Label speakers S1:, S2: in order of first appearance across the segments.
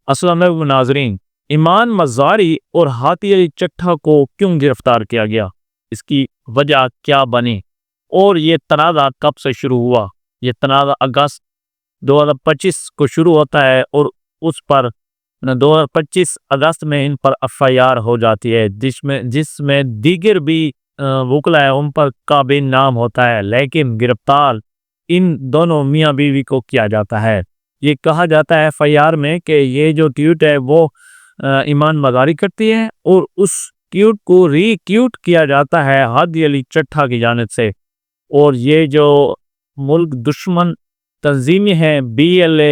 S1: السلام علیکم ناظرین، ایمان مزاری اور ہادی علی چٹھا کو کیوں گرفتار کیا گیا؟ اس کی وجہ کیا بنی؟ اور یہ تنازع کب سے شروع ہوا؟ یہ تنازع اگست 2025 کو شروع ہوتا ہے اور اس پر 2025 اگست میں ان پر FIR ہو جاتی ہے، جس میں دیگر بھی وکلا ہے ان پر کابین نام ہوتا ہے، لیکن گرفتار ان دونوں میاں بیوی کو کیا جاتا ہے۔ یہ کہا جاتا ہے FIR میں کہ یہ جو ٹویٹ ہے وہ ایمان مزاری کرتی ہے اور اس ٹویٹ کو ری ٹویٹ کیا جاتا ہے ہادی علی چٹھا کی جانب سے، اور یہ جو ملک دشمن تنظیمیں ہیں BLA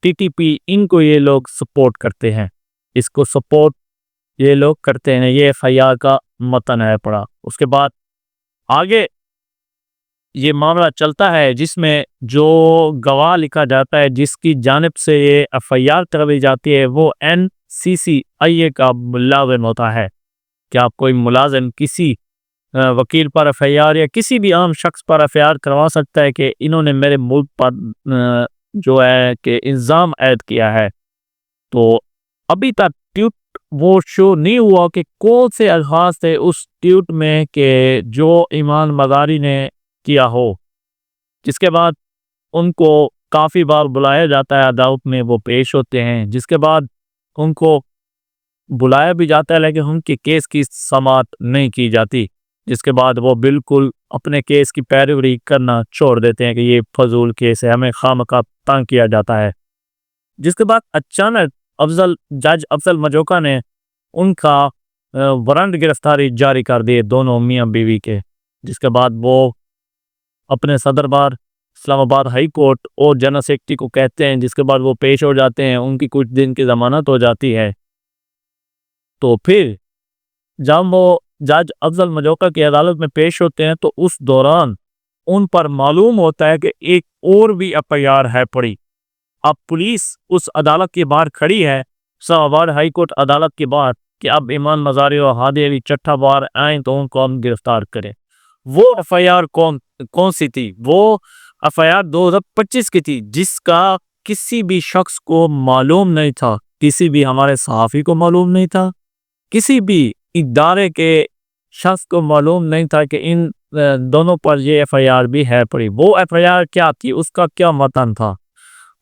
S1: TTP ان کو یہ لوگ سپورٹ کرتے ہیں، اس کو سپورٹ یہ لوگ کرتے ہیں۔ یہ FIR کا متن ہے پڑا۔ اس کے بعد آگے یہ معاملہ چلتا ہے جس میں جو گواہ لکھا جاتا ہے جس کی جانب سے یہ FIR کرائی جاتی ہے وہ NCCIA کا ملازم ہوتا ہے۔ کہ آپ کوئی ملازم کسی وکیل پر FIR یا کسی بھی عام شخص پر FIR کروا سکتا ہے کہ انہوں نے میرے ملک پر جو ہے کہ الزام عائد کیا ہے؟ تو ابھی تک ٹویٹ وہ شو نہیں ہوا کہ کون سے الفاظ تھے اس ٹویٹ میں کہ جو ایمان مزاری نے کیا ہو، جس کے بعد ان کو کافی بار بلایا جاتا ہے عدالت میں، وہ پیش ہوتے ہیں، جس کے بعد ان کو بلایا بھی جاتا ہے لیکن ان کے کیس کی سماعت نہیں کی جاتی، جس کے بعد وہ بالکل اپنے کیس کی پیروی کرنا چھوڑ دیتے ہیں کہ یہ فضول کیس ہے، ہمیں خواہ تنگ کیا جاتا ہے۔ جس کے بعد اچانک جج افضل مجوکا نے ان کا وارنٹ گرفتاری جاری کر دیے دونوں میاں بیوی کے، جس کے بعد وہ اپنے صدر بار اسلام آباد ہائی کورٹ اور جنرل سیکرٹری کو کہتے ہیں، جس کے بعد وہ پیش ہو جاتے ہیں، ان کی کچھ دن کی ضمانت ہو جاتی ہے۔ تو پھر جب وہ جج افضل مجوکا کی عدالت میں پیش ہوتے ہیں تو اس دوران ان پر معلوم ہوتا ہے کہ ایک اور بھی FIR ہے پڑی۔ اب پولیس اس عدالت کے باہر کھڑی ہے، اسلام آباد ہائی کورٹ عدالت کے باہر، کہ اب ایمان مزاری اور ہادی علی چٹھا باہر آئیں تو ان کو ہم گرفتار کریں۔ وہ FIR کون سی تھی؟ وہ FIR 2025 کی تھی، جس کا کسی بھی شخص کو معلوم نہیں تھا، کسی بھی ہمارے صحافی کو معلوم نہیں تھا، کسی بھی ادارے کے شخص کو معلوم نہیں تھا کہ ان دونوں پر یہ FIR بھی ہے پڑی۔ وہ FIR کیا تھی؟ اس کا کیا متن تھا؟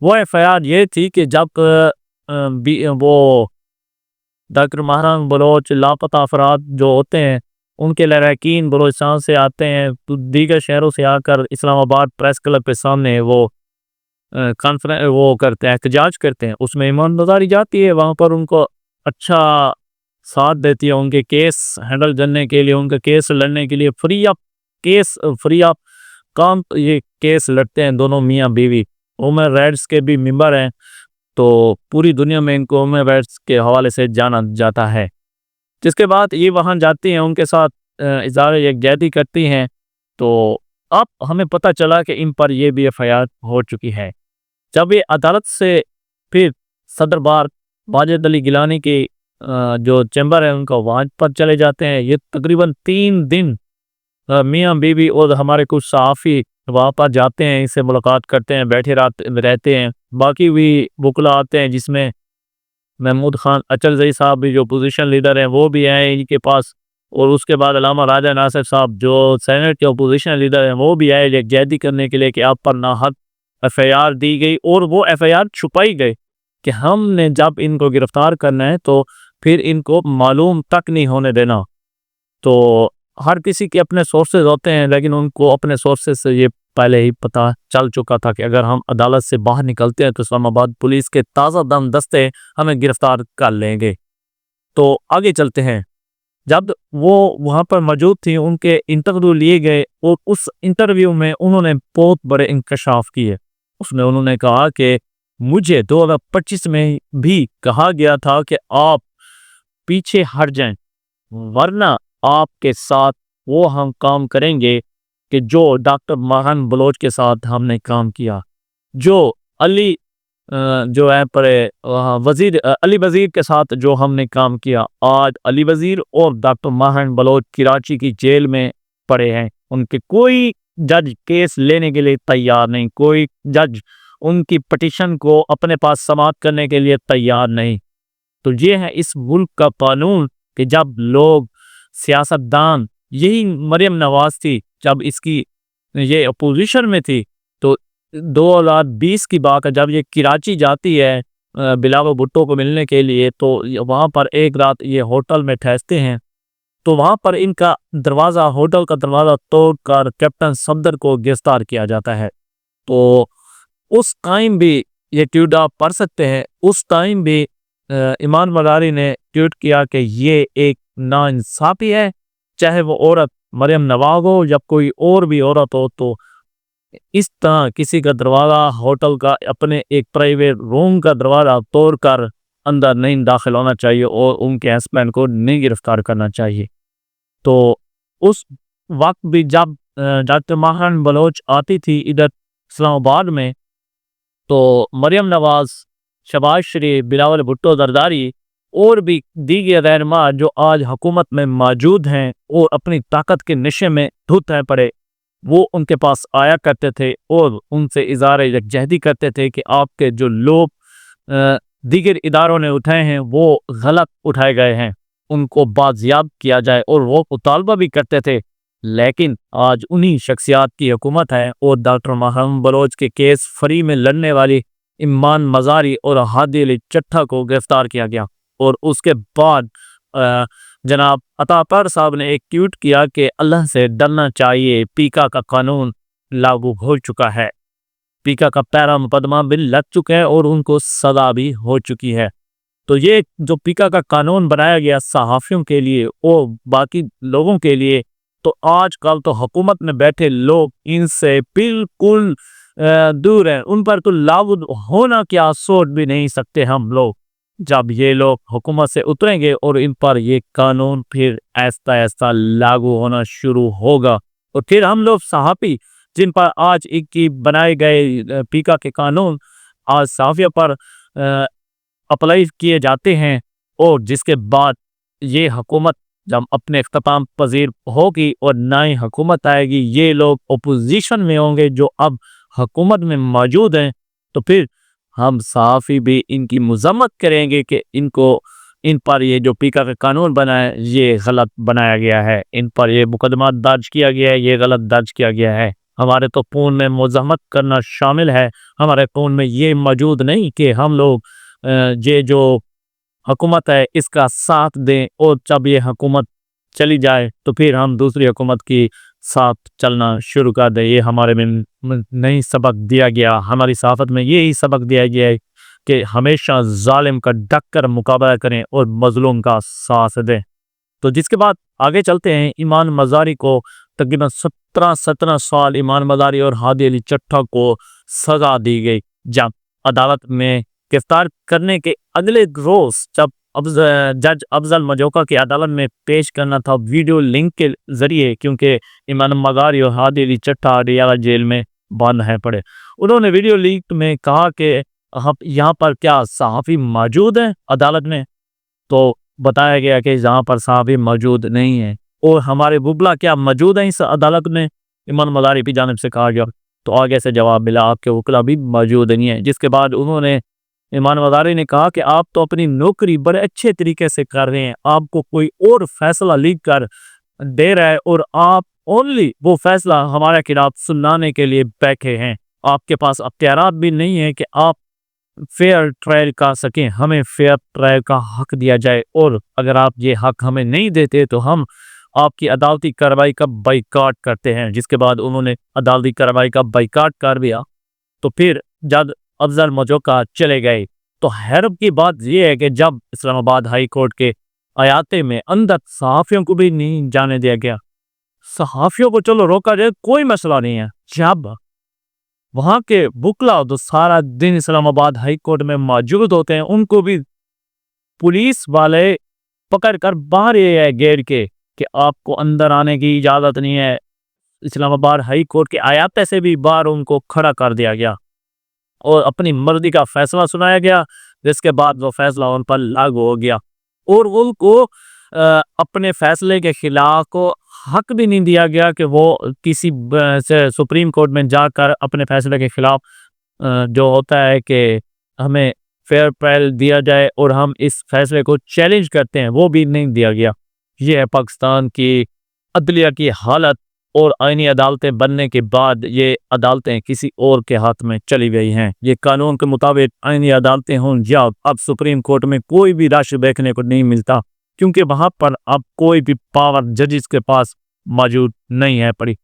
S1: وہ FIR یہ تھی کہ جب وہ ڈاکٹر مہران بلوچ لاپتہ افراد جو ہوتے ہیں ان کے لواحقین بلوچستان سے آتے ہیں، تو دیگر شہروں سے آ کر اسلام آباد پریس کلب کے سامنے وہ کرتے ہیں، احتجاج کرتے ہیں، اس میں ایمان مزاری جاتی ہے، وہاں پر ان کو اچھا ساتھ دیتی ہے، ان کے کیس ہینڈل کرنے کے لیے، ان کے کیس لڑنے کے لیے فری آف کام یہ کیس لڑتے ہیں دونوں میاں بیوی۔ ہیومن رائٹس کے بھی ممبر ہیں، تو پوری دنیا میں ان کو ہیومن رائٹس کے حوالے سے جانا جاتا ہے۔ جس کے بعد یہ وہاں جاتی ہیں، ان کے ساتھ اظہار یکجہتی کرتی ہیں، تو اب ہمیں پتہ چلا کہ ان پر یہ بھی FIR ہو چکی ہے۔ جب یہ عدالت سے پھر صدر بار ماجد علی گیلانی کی جو چیمبر ہے ان کا وہاں پر چلے جاتے ہیں، یہ تقریباً 3 دن میاں بیوی اور ہمارے کچھ صحافی وہاں پر جاتے ہیں، اس سے ملاقات کرتے ہیں، بیٹھے رہتے ہیں، باقی بھی وکلا آتے ہیں، جس میں محمود خان اچلزئی صاحب بھی جو اپوزیشن لیڈر ہیں وہ بھی آئے ان کے پاس، اور اس کے بعد علامہ راجہ ناصر صاحب جو سینٹ کے اپوزیشن لیڈر ہیں وہ بھی آئے یکجہتی کرنے کے لیے کہ آپ پر ناحق FIR دی گئی، اور وہ FIR چھپائی گئی کہ ہم نے جب ان کو گرفتار کرنا ہے تو پھر ان کو معلوم تک نہیں ہونے دینا۔ تو ہر کسی کے اپنے سورسز ہوتے ہیں، لیکن ان کو اپنے سورسز سے یہ پہلے ہی پتہ چل چکا تھا کہ اگر ہم عدالت سے باہر نکلتے ہیں تو اسلام آباد پولیس کے تازہ دم دستے ہمیں گرفتار کر لیں گے۔ تو آگے چلتے ہیں۔ جب وہ وہاں پر موجود تھی، ان کے انٹرویو لیے گئے، اور اس انٹرویو میں انہوں نے بہت بڑے انکشاف کیے۔ اس میں انہوں نے کہا کہ مجھے 2025 میں بھی کہا گیا تھا کہ آپ پیچھے ہٹ جائیں، ورنہ آپ کے ساتھ وہ ہم کام کریں گے کہ جو ڈاکٹر مہران بلوچ کے ساتھ ہم نے کام کیا، جو علی جو ہے وزیر علی وزیر کے ساتھ جو ہم نے کام کیا۔ آج علی وزیر اور ڈاکٹر مہران بلوچ کراچی کی جیل میں پڑے ہیں، ان کے کوئی جج کیس لینے کے لیے تیار نہیں، کوئی جج ان کی پٹیشن کو اپنے پاس سماعت کرنے کے لیے تیار نہیں۔ تو یہ ہے اس ملک کا قانون کہ جب لوگ سیاستدان، یہی مریم نواز تھی جب اس کی یہ اپوزیشن میں تھی، تو 2020 کی بات ہے، جب یہ کراچی جاتی ہے بلاول بھٹو کو ملنے کے لیے، تو وہاں پر ایک رات یہ ہوٹل میں ٹھہرتے ہیں، تو وہاں پر ان کا دروازہ، ہوٹل کا دروازہ توڑ کر کیپٹن صفدر کو گرفتار کیا جاتا ہے۔ تو اس ٹائم بھی یہ ٹویٹ آپ پڑھ سکتے ہیں، اس ٹائم بھی ایمان مزاری نے ٹویٹ کیا کہ یہ ایک ناانصافی ہے، چاہے وہ عورت مریم نواز ہو یا کوئی اور بھی عورت ہو، تو اس طرح کسی کا دروازہ، ہوٹل کا، اپنے ایک پرائیویٹ روم کا دروازہ توڑ کر اندر نہیں داخل ہونا چاہیے اور ان کے ہسبینڈ کو نہیں گرفتار کرنا چاہیے۔ تو اس وقت بھی جب ڈاکٹر ماہران بلوچ آتی تھی ادھر اسلام آباد میں، تو مریم نواز، شہباز شریف، بلاول بھٹو زرداری اور بھی دیگر رہنما جو آج حکومت میں موجود ہیں اور اپنی طاقت کے نشے میں دھت ہیں پڑے، وہ ان کے پاس آیا کرتے تھے اور ان سے اظہار یکجہتی کرتے تھے کہ آپ کے جو لوگ دیگر اداروں نے اٹھائے ہیں وہ غلط اٹھائے گئے ہیں، ان کو بازیاب کیا جائے، اور وہ مطالبہ بھی کرتے تھے۔ لیکن آج انہی شخصیات کی حکومت ہے اور ڈاکٹر ماہران بلوچ کے کیس فری میں لڑنے والی ایمان مزاری اور ہادی علی چٹھا کو گرفتار کیا گیا، اور اس کے بعد جناب عطا پر صاحب نے ایک ٹویٹ کیا کہ اللہ سے ڈرنا چاہیے، پیکا کا قانون لاگو ہو چکا ہے، پیکا کا پہلا مقدمہ بھی لگ چکا ہے اور ان کو سزا بھی ہو چکی ہے۔ تو یہ جو پیکا کا قانون بنایا گیا صحافیوں کے لیے اور باقی لوگوں کے لیے، تو آج کل تو حکومت میں بیٹھے لوگ ان سے بالکل دور ہیں، ان پر تو لاگو ہونا کیا سوچ بھی نہیں سکتے ہم لوگ۔ جب یہ لوگ حکومت سے اتریں گے اور ان پر یہ قانون پھر ایسا ایسا لاگو ہونا شروع ہوگا، اور پھر ہم لوگ صحافی جن پر آج ایک کی بنائے گئے پیکا کے قانون آج صحافیوں پر اپلائی کیے جاتے ہیں، اور جس کے بعد یہ حکومت جب اپنے اختتام پذیر ہوگی اور نئی حکومت آئے گی، یہ لوگ اپوزیشن میں ہوں گے جو اب حکومت میں موجود ہیں، تو پھر ہم صحافی بھی ان کی مذمت کریں گے کہ ان پر یہ جو پیکا کا قانون بنا ہے یہ غلط بنایا گیا ہے، ان پر یہ مقدمہ درج کیا گیا ہے، یہ غلط درج کیا گیا ہے۔ ہمارے تو خون میں مذمت کرنا شامل ہے، ہمارے خون میں یہ موجود نہیں کہ ہم لوگ یہ جو حکومت ہے اس کا ساتھ دیں، اور جب یہ حکومت چلی جائے تو پھر ہم دوسری حکومت کی ساتھ چلنا شروع کر دیں۔ یہ ہمارے میں نہیں سبق دیا گیا، ہماری صحافت میں یہی سبق دیا گیا ہے کہ ہمیشہ ظالم کا ڈٹ کر مقابلہ کریں اور مظلوم کا ساتھ دیں۔ تو جس کے بعد آگے چلتے ہیں، ایمان مزاری کو تقریباً 17 سال ایمان مزاری اور ہادی علی چٹھا کو سزا دی گئی۔ جب عدالت میں گرفتار کرنے کے اگلے روز جب جج افضل مجوکا کی عدالت میں پیش کرنا تھا ویڈیو لنک کے ذریعے، کیونکہ ایمان مزاری اور ہادی علی چٹھا ریاض جیل میں بند ہیں پڑے، انہوں نے ویڈیو لنک میں کہا کہ یہاں پر کیا صحافی موجود ہیں عدالت میں؟ تو بتایا گیا کہ یہاں پر صحافی موجود نہیں ہیں، اور ہمارے وکلا کیا موجود ہیں اس عدالت میں؟ ایمان مزاری کی جانب سے کہا گیا، تو آگے سے جواب ملا آپ کے وکلا بھی موجود نہیں ہیں۔ جس کے بعد انہوں نے، ایمان مزاری نے کہا کہ آپ تو اپنی نوکری بڑے اچھے طریقے سے کر رہے ہیں، آپ کو کوئی اور فیصلہ لکھ کر دے رہا ہے اور آپ اونلی وہ فیصلہ ہمارے خلاف سنانے کے لیے بیٹھے ہیں، آپ کے پاس اختیارات بھی نہیں ہے کہ آپ فیئر ٹرائل کر سکیں، ہمیں فیئر ٹرائل کا حق دیا جائے، اور اگر آپ یہ حق ہمیں نہیں دیتے تو ہم آپ کی عدالتی کارروائی کا بائیکاٹ کرتے ہیں۔ جس کے بعد انہوں نے عدالتی کارروائی کا بائیکاٹ کر دیا، تو پھر جج افضل مجوکا چلے گئے۔ تو حیرت کی بات یہ ہے کہ جب اسلام آباد ہائی کورٹ کے احاطے میں اندر صحافیوں کو بھی نہیں جانے دیا گیا، صحافیوں کو چلو روکا جائے کوئی مسئلہ نہیں ہے، جب وہاں کے وکلا تو سارا دن اسلام آباد ہائی کورٹ میں موجود ہوتے ہیں، ان کو بھی پولیس والے پکڑ کر باہر گیٹ کے کہ آپ کو اندر آنے کی اجازت نہیں ہے، اسلام آباد ہائی کورٹ کے احاطے سے بھی باہر ان کو کھڑا کر دیا گیا اور اپنی مرضی کا فیصلہ سنایا گیا، جس کے بعد وہ فیصلہ ان پر لاگو ہو گیا، اور ان کو اپنے فیصلے کے خلاف کو حق بھی نہیں دیا گیا کہ وہ کسی سپریم کورٹ میں جا کر اپنے فیصلے کے خلاف جو ہوتا ہے کہ ہمیں فیئر ٹرائل دیا جائے اور ہم اس فیصلے کو چیلنج کرتے ہیں، وہ بھی نہیں دیا گیا۔ یہ ہے پاکستان کی عدلیہ کی حالت، اور آئینی عدالتیں بننے کے بعد یہ عدالتیں کسی اور کے ہاتھ میں چلی گئی ہیں۔ یہ قانون کے مطابق آئینی عدالتیں ہوں یا اب سپریم کورٹ میں کوئی بھی رش دیکھنے کو نہیں ملتا، کیونکہ وہاں پر اب کوئی بھی پاور ججز کے پاس موجود نہیں ہے پڑی۔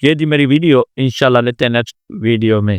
S1: یہ جی میری ویڈیو، انشاءاللہ لیتے ہیں نیکسٹ ویڈیو میں۔